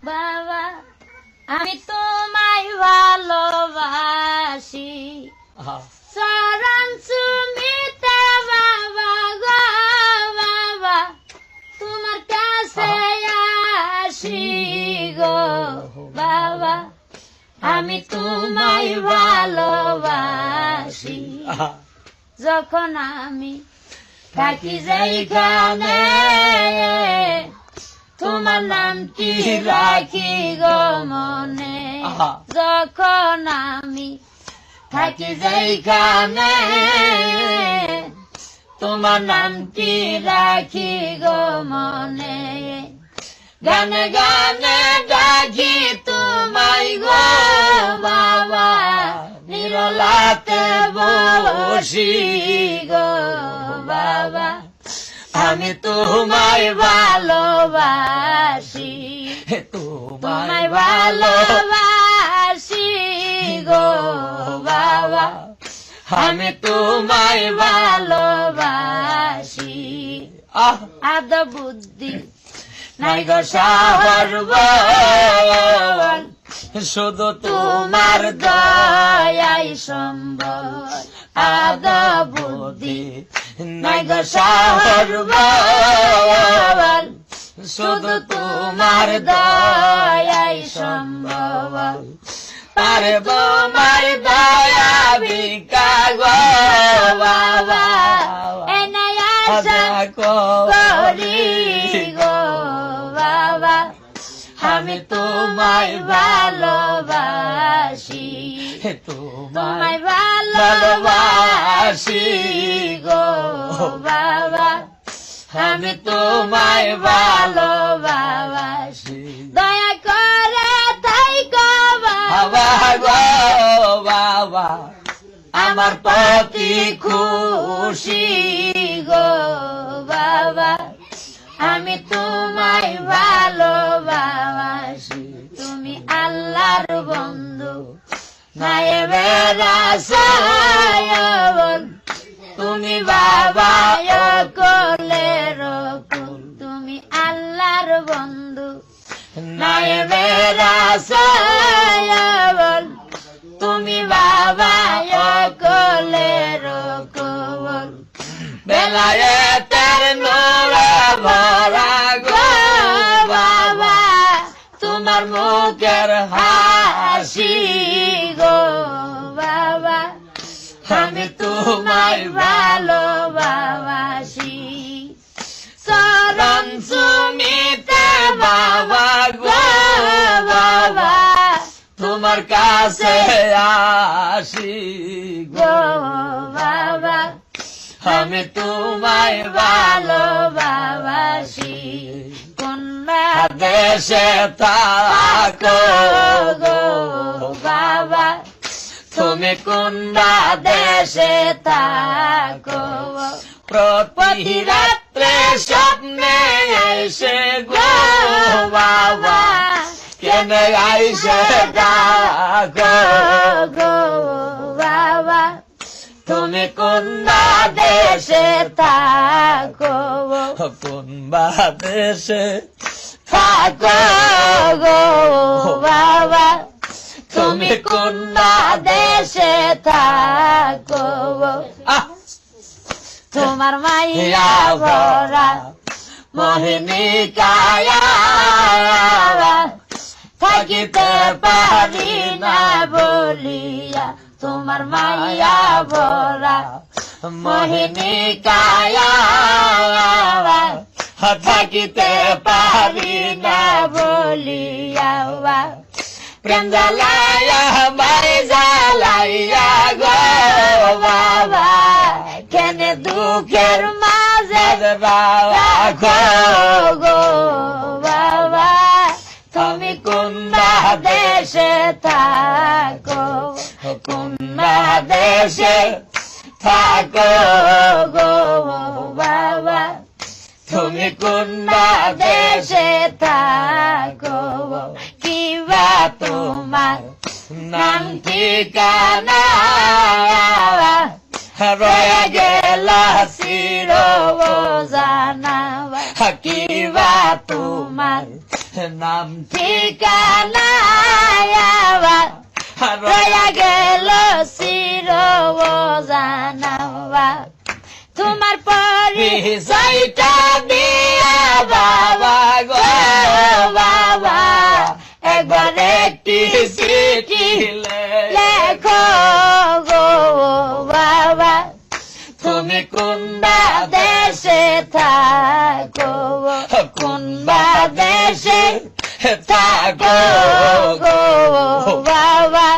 বাবা আমি তোমায় ভালোবাসি চরণ চুমিতে বাবা গো বাবা তোমার কাছে আসি গো বাবা আমি তোমায় ভালোবাসি যখন আমি থাকি যেখানে তোমার নামটি রাখি গো মনে যখন আমি থাকি যেখানে তোমার নামটি রাখি গো মনে গানে গানে ডাকি তোমায় গো বাবা নিরলাতে বসি গো বাবা আমি তোমায় ভালোবাসি তোমায় ভালোবাসি গো বাবা আমি তোমায় ভালোবাসি আদ বুদ্ধি নাই গো সাহর বল শুধু তোমার দয়াই সম্বল আদ বুদ্ধি নাই গো সাহর বল শুধু তোমার দয়াই সম্বল পারব মার দয়া ভিকা গো বাবা এনাই আশা করি গো বাবা আমি তোমায় ভালোবাসি তোমায় ভালোবাসি গো বাবা আমি তোমায় ভালোবাসি দয়া করে তাই গো বাবা গো বাবা আমার প্রতি খুশি গো বাবা আমি তোমায় ভালোবাসি তুমি আল্লাহর বন্ধু নায়েবের রাসূল তুমি বাবা কোলের কুল তুমি আল্লাহর বন্ধু নায়েবের রাসূল তুমি বাবা কোলের কুল বেলায়েতের নূরে ভরা গো বাবা তোমার মুখের হাসি গো বাবা আমি তোমায় ভালোবাসি চরণ চুমিতে বাবা গো বাবা তোমার কাছে আসি গো বাবা আমি তোমায় ভালোবাসি কোন দেশে থাকো গো বাবা তুমি কোন দেশে থাকো প্রতি রাত্রে স্বপ্নে এসে গো বাবা কেন আইসে ডাকো গো বাবা তুমি কোন দেশে থাকো কোন দেশে থাকো গো বাবা তুমি কোন দেশে থাকো তোমার মাইয়া ভরা মোহিনী কায়া থাকিতে পারি না বলিয়া তোমার মাইয়া ভরা মোহিনী কায়া থাকিতে পারি না বলিয়া প্রেম জ্বালাইয়া বাড়ি জ্বালাইয়া গো বাবা কেন দুঃখের মাঝে রাখো গো বাবা তুমি কোন দেশে থাকো কোন দেশে থাকো গো বাবা তুমি কোন দেশে থাকো কিবা তোমার নাম ঠিকানা রয়ে গেল চির জানা কিবা তোমার নাম ঠিকানা আবার রয়া গেল চির জানাবা তোমার পরিচয়টা দিয়া বাবা গো বাবা একবার একটি চিঠি লেখো গো বাবা তুমি কোনবা দেশে থাকো কোনবা দেশে থাকো গো বাবা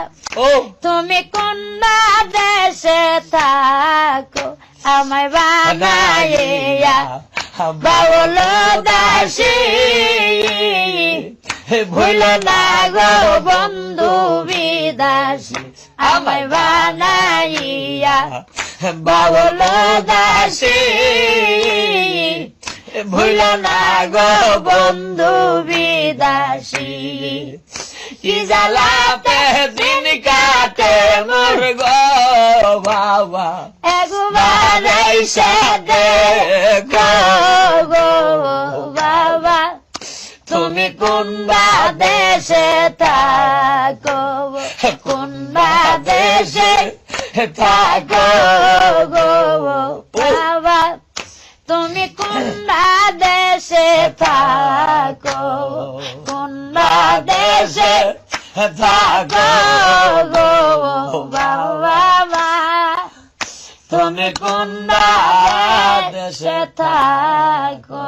তুমি কোনবা দেশে থাকো আমায় বানাইয়া বাউল দাসী ভুল না গো বন্ধু বিদাসী আমায় বানাইয়া বাউল দাসী ভুল না গো বন্ধু বিদাসী কি জ্বালাতে দিন কাটে মোর গো বাবা একবার এসে দেখো গো বাবা তুমি কোনবা দেশে থাকো কোনবা দেশে থাকো গো বাবা তুমি কোনবা দেশে থাকো কোনবা দেশে থাকো গো বাবা তুমি কোনবা দেশে থাকো।